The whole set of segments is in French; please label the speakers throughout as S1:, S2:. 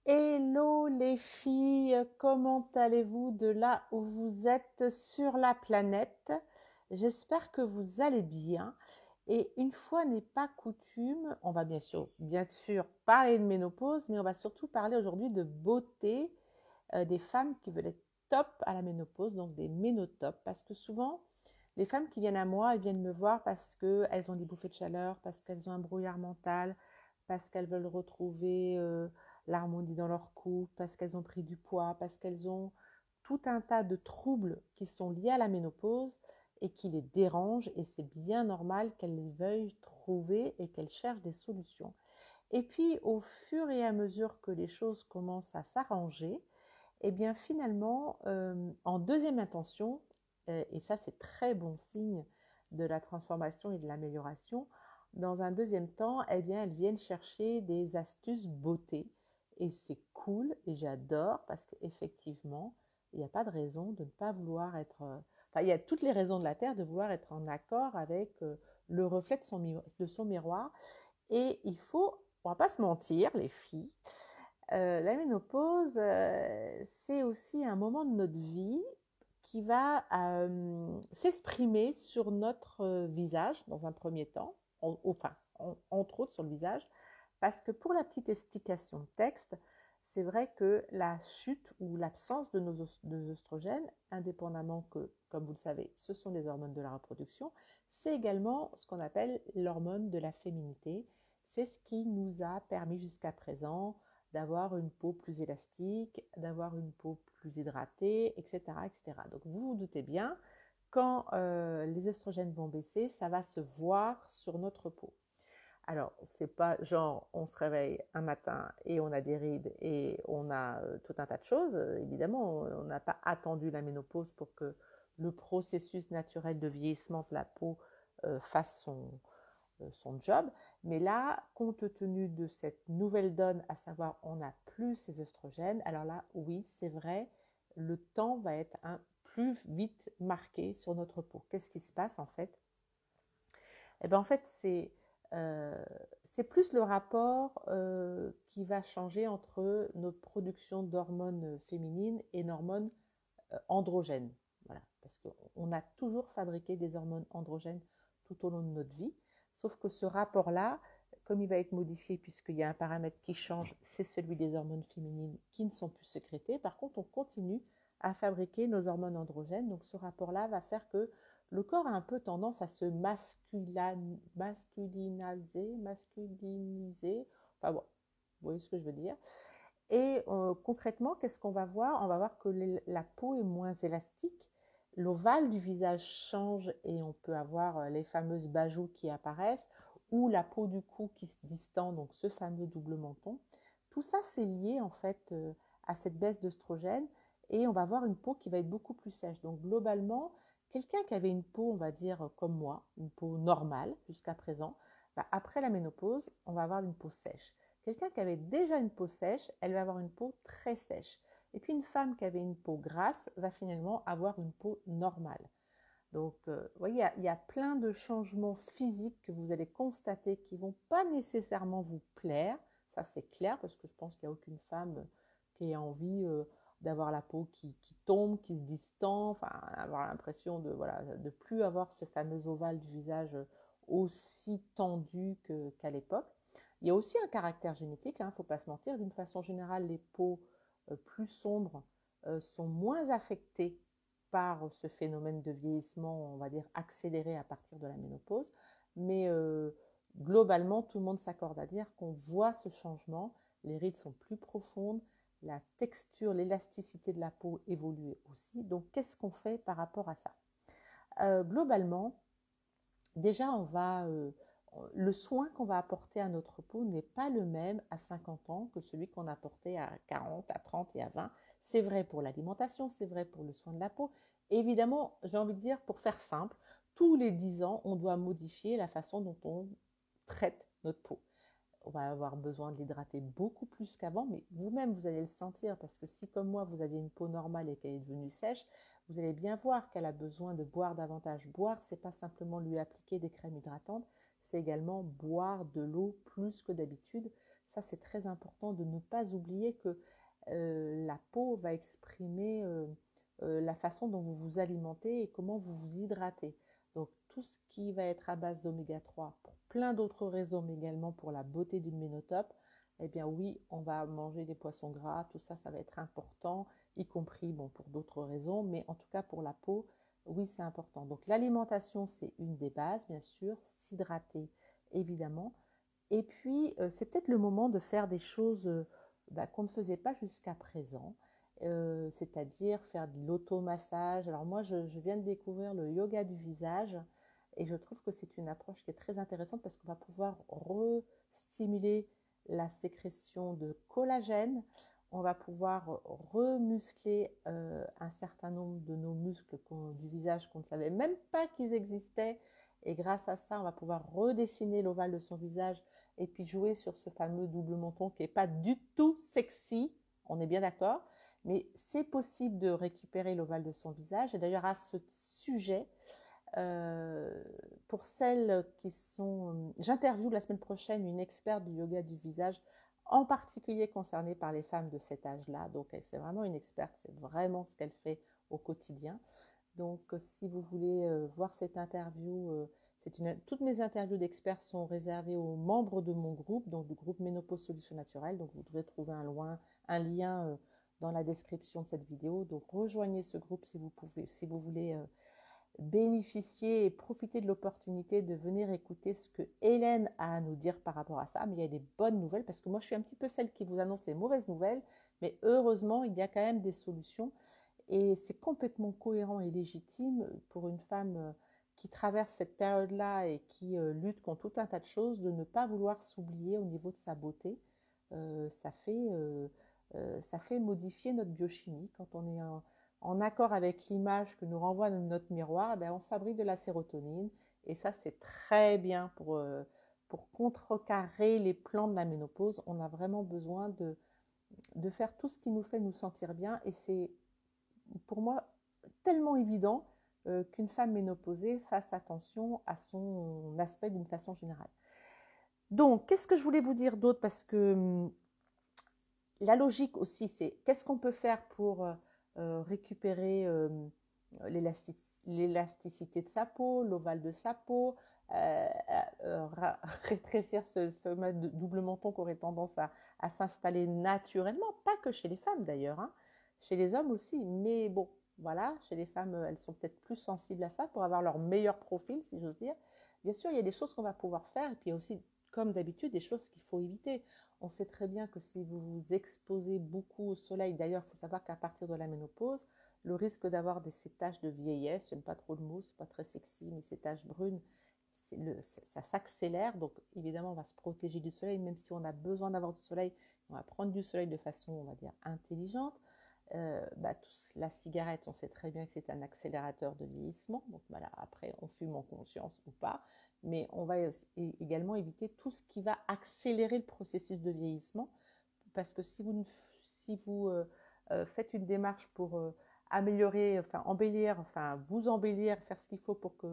S1: Hello les filles, comment allez-vous de là où vous êtes sur la planète? J'espère que vous allez bien. Et une fois n'est pas coutume, on va bien sûr parler de ménopause, mais on va surtout parler aujourd'hui de beauté des femmes qui veulent être top à la ménopause, donc des ménotopes. Parce que souvent, les femmes qui viennent à moi, elles viennent me voir parce qu'elles ont des bouffées de chaleur, parce qu'elles ont un brouillard mental, parce qu'elles veulent retrouver l'harmonie dans leur couple, parce qu'elles ont pris du poids, parce qu'elles ont tout un tas de troubles qui sont liés à la ménopause et qui les dérangent. Et c'est bien normal qu'elles les veuillent trouver et qu'elles cherchent des solutions. Et puis, au fur et à mesure que les choses commencent à s'arranger, et bien finalement, en deuxième intention, et ça c'est très bon signe de la transformation et de l'amélioration, dans un deuxième temps, eh bien, elles viennent chercher des astuces beauté. Et c'est cool et j'adore parce qu'effectivement, il n'y a pas de raison de ne pas vouloir être... Enfin, il y a toutes les raisons de la Terre de vouloir être en accord avec le reflet de son miroir. Et il faut, on va pas se mentir, les filles, la ménopause, c'est aussi un moment de notre vie qui va s'exprimer sur notre visage dans un premier temps, entre autres sur le visage, parce que pour la petite explication de texte, c'est vrai que la chute ou l'absence de nos oestrogènes, indépendamment que, comme vous le savez, ce sont les hormones de la reproduction, c'est également ce qu'on appelle l'hormone de la féminité. C'est ce qui nous a permis jusqu'à présent d'avoir une peau plus élastique, d'avoir une peau plus hydratée, etc., etc. Donc vous vous doutez bien, quand les oestrogènes vont baisser, ça va se voir sur notre peau. Alors, c'est pas genre on se réveille un matin et on a des rides et on a tout un tas de choses. Évidemment, on n'a pas attendu la ménopause pour que le processus naturel de vieillissement de la peau fasse son job. Mais là, compte tenu de cette nouvelle donne, à savoir on n'a plus ces oestrogènes, alors là, oui, c'est vrai, le temps va être plus vite marqué sur notre peau. Qu'est-ce qui se passe en fait? Eh bien, en fait, euh, c'est plus le rapport qui va changer entre notre production d'hormones féminines et d'hormones androgènes. Voilà, parce qu'on a toujours fabriqué des hormones androgènes tout au long de notre vie, sauf que ce rapport-là, comme il va être modifié puisqu'il y a un paramètre qui change, c'est celui des hormones féminines qui ne sont plus sécrétées. Par contre, on continue à fabriquer nos hormones androgènes, donc ce rapport-là va faire que le corps a un peu tendance à se masculiniser, enfin bon, vous voyez ce que je veux dire. Et concrètement, qu'est-ce qu'on va voir? On va voir que la peau est moins élastique, l'ovale du visage change et on peut avoir les fameuses bajoues qui apparaissent ou la peau du cou qui se distend, donc ce fameux double menton. Tout ça, c'est lié en fait à cette baisse d'œstrogène et on va avoir une peau qui va être beaucoup plus sèche. Donc globalement, quelqu'un qui avait une peau, on va dire comme moi, une peau normale jusqu'à présent, bah, après la ménopause, on va avoir une peau sèche. Quelqu'un qui avait déjà une peau sèche, elle va avoir une peau très sèche. Et puis une femme qui avait une peau grasse va finalement avoir une peau normale. Donc, vous voyez, il y a plein de changements physiques que vous allez constater qui ne vont pas nécessairement vous plaire. Ça, c'est clair, parce que je pense qu'il n'y a aucune femme qui ait envie d'avoir la peau qui tombe, qui se distend, enfin, avoir l'impression de voilà, de plus avoir ce fameux ovale du visage aussi tendu qu'à l'époque. Il y a aussi un caractère génétique, il ne faut pas se mentir. D'une façon générale, les peaux plus sombres sont moins affectées par ce phénomène de vieillissement, on va dire, accéléré à partir de la ménopause. Mais globalement, tout le monde s'accorde à dire qu'on voit ce changement. Les rides sont plus profondes, la texture, l'élasticité de la peau évolue aussi. Donc, qu'est-ce qu'on fait par rapport à ça? Globalement, déjà, le soin qu'on va apporter à notre peau n'est pas le même à 50 ans que celui qu'on apportait à 40, à 30 et à 20. C'est vrai pour l'alimentation, c'est vrai pour le soin de la peau. Évidemment, j'ai envie de dire, pour faire simple, tous les 10 ans, on doit modifier la façon dont on traite notre peau. On va avoir besoin de l'hydrater beaucoup plus qu'avant, mais vous-même, vous allez le sentir, parce que si, comme moi, vous aviez une peau normale et qu'elle est devenue sèche, vous allez bien voir qu'elle a besoin de boire davantage. Boire, c'est pas simplement lui appliquer des crèmes hydratantes, c'est également boire de l'eau plus que d'habitude. Ça, c'est très important de ne pas oublier que la peau va exprimer la façon dont vous vous alimentez et comment vous vous hydratez. Donc, tout ce qui va être à base d'oméga 3, pour plein d'autres raisons, mais également pour la beauté d'une ménotope, eh bien oui, on va manger des poissons gras, tout ça, ça va être important, y compris bon, pour d'autres raisons, mais en tout cas pour la peau, oui, c'est important. Donc l'alimentation, c'est une des bases, bien sûr, s'hydrater, évidemment. Et puis, c'est peut-être le moment de faire des choses qu'on ne faisait pas jusqu'à présent, c'est-à-dire faire de l'automassage. Alors moi, je viens de découvrir le yoga du visage et je trouve que c'est une approche qui est très intéressante parce qu'on va pouvoir re-stimuler la sécrétion de collagène, on va pouvoir remuscler un certain nombre de nos muscles du visage qu'on ne savait même pas qu'ils existaient. Et grâce à ça, on va pouvoir redessiner l'ovale de son visage et puis jouer sur ce fameux double menton qui n'est pas du tout sexy, on est bien d'accord, mais c'est possible de récupérer l'ovale de son visage. Et d'ailleurs, à ce sujet, pour celles qui sont... J'interviewe la semaine prochaine une experte du yoga du visage, en particulier concernée par les femmes de cet âge-là. Donc, c'est vraiment une experte, c'est vraiment ce qu'elle fait au quotidien. Donc, si vous voulez voir cette interview, toutes mes interviews d'experts sont réservées aux membres de mon groupe, donc du groupe Ménopause Solutions Naturelles. Donc, vous devrez trouver un lien dans la description de cette vidéo. Donc, rejoignez ce groupe si vous pouvez, si vous voulez bénéficier et profiter de l'opportunité de venir écouter ce que Hélène a à nous dire par rapport à ça. Mais il y a des bonnes nouvelles parce que moi, je suis un petit peu celle qui vous annonce les mauvaises nouvelles. Mais heureusement, il y a quand même des solutions. Et c'est complètement cohérent et légitime pour une femme qui traverse cette période-là et qui lutte contre tout un tas de choses, de ne pas vouloir s'oublier au niveau de sa beauté. Ça fait modifier notre biochimie. Quand on est en accord avec l'image que nous renvoie notre miroir, on fabrique de la sérotonine. Et ça, c'est très bien pour contrecarrer les plans de la ménopause. On a vraiment besoin de faire tout ce qui nous fait nous sentir bien. Et c'est pour moi tellement évident qu'une femme ménopausée fasse attention à son aspect d'une façon générale. Donc, qu'est-ce que je voulais vous dire d'autre? Parce que la logique aussi, c'est qu'est-ce qu'on peut faire pour récupérer l'élasticité de sa peau, l'ovale de sa peau, rétrécir ce fameux double menton qui aurait tendance à s'installer naturellement, pas que chez les femmes d'ailleurs, hein, chez les hommes aussi, mais bon, voilà, chez les femmes, elles sont peut-être plus sensibles à ça pour avoir leur meilleur profil, si j'ose dire. Bien sûr, il y a des choses qu'on va pouvoir faire, et puis il y a aussi, comme d'habitude, des choses qu'il faut éviter. On sait très bien que si vous vous exposez beaucoup au soleil, d'ailleurs, il faut savoir qu'à partir de la ménopause, le risque d'avoir ces taches de vieillesse, j'aime pas trop le mot, c'est pas très sexy, mais ces taches brunes, ça s'accélère. Donc évidemment, on va se protéger du soleil, même si on a besoin d'avoir du soleil, on va prendre du soleil de façon, on va dire, intelligente. La cigarette, on sait très bien que c'est un accélérateur de vieillissement. Donc voilà, après, on fume en conscience ou pas. Mais on va également éviter tout ce qui va accélérer le processus de vieillissement. Parce que si vous faites une démarche pour améliorer, enfin embellir, enfin vous embellir, faire ce qu'il faut pour que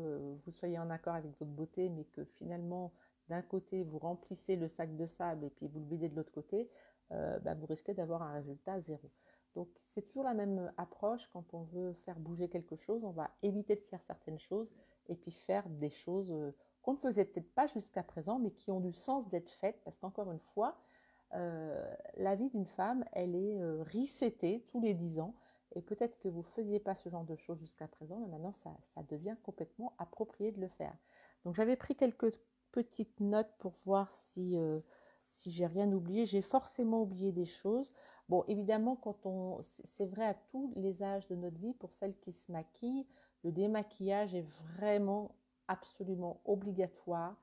S1: vous soyez en accord avec votre beauté, mais que finalement, d'un côté, vous remplissez le sac de sable et puis vous le videz de l'autre côté, vous risquez d'avoir un résultat zéro. Donc, c'est toujours la même approche quand on veut faire bouger quelque chose. On va éviter de faire certaines choses et puis faire des choses qu'on ne faisait peut-être pas jusqu'à présent, mais qui ont du sens d'être faites. Parce qu'encore une fois, la vie d'une femme, elle est resetée tous les 10 ans. Et peut-être que vous ne faisiez pas ce genre de choses jusqu'à présent, mais maintenant, ça devient complètement approprié de le faire. Donc, j'avais pris quelques petites notes pour voir si j'ai rien oublié. J'ai forcément oublié des choses. Bon, évidemment, c'est vrai à tous les âges de notre vie, pour celles qui se maquillent, le démaquillage est vraiment absolument obligatoire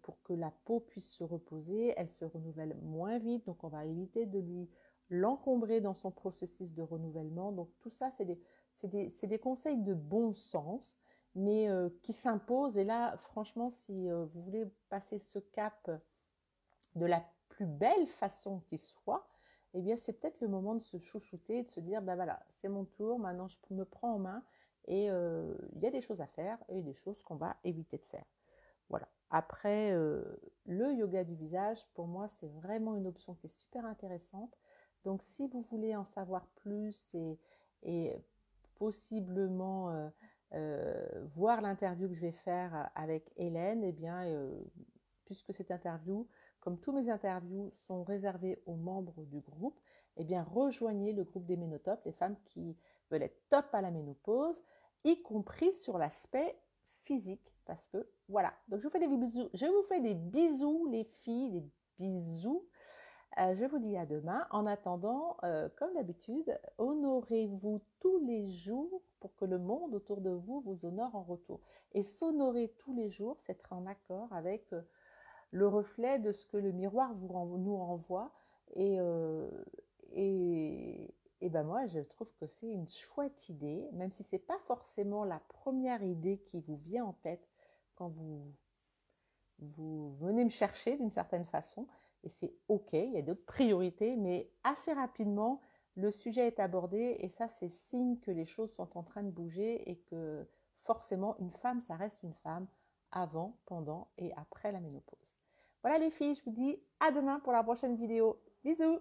S1: pour que la peau puisse se reposer. Elle se renouvelle moins vite, donc on va éviter de l'encombrer dans son processus de renouvellement. Donc tout ça, c'est des conseils de bon sens, mais qui s'imposent. Et là, franchement, si vous voulez passer ce cap de la plus belle façon qui soit, eh bien, c'est peut-être le moment de se chouchouter, de se dire, voilà, c'est mon tour, maintenant je me prends en main et il y a des choses à faire et des choses qu'on va éviter de faire. Voilà. après, le yoga du visage, pour moi, c'est vraiment une option qui est super intéressante. Donc, si vous voulez en savoir plus et possiblement voir l'interview que je vais faire avec Hélène, eh bien, puisque cette interview, comme tous mes interviews, sont réservées aux membres du groupe, eh bien, rejoignez le groupe des ménotopes, les femmes qui veulent être top à la ménopause, y compris sur l'aspect physique. Parce que voilà, donc je vous fais des bisous, les filles, des bisous. Je vous dis à demain. En attendant, comme d'habitude, honorez-vous tous les jours pour que le monde autour de vous vous honore en retour. Et s'honorer tous les jours, c'est être en accord avec le reflet de ce que le miroir nous renvoie. Et, euh, et ben moi, je trouve que c'est une chouette idée, même si ce n'est pas forcément la première idée qui vous vient en tête quand vous venez me chercher d'une certaine façon. Et c'est OK, il y a d'autres priorités, mais assez rapidement, le sujet est abordé et ça, c'est signe que les choses sont en train de bouger et que forcément, une femme, ça reste une femme avant, pendant et après la ménopause. Voilà les filles, je vous dis à demain pour la prochaine vidéo. Bisous!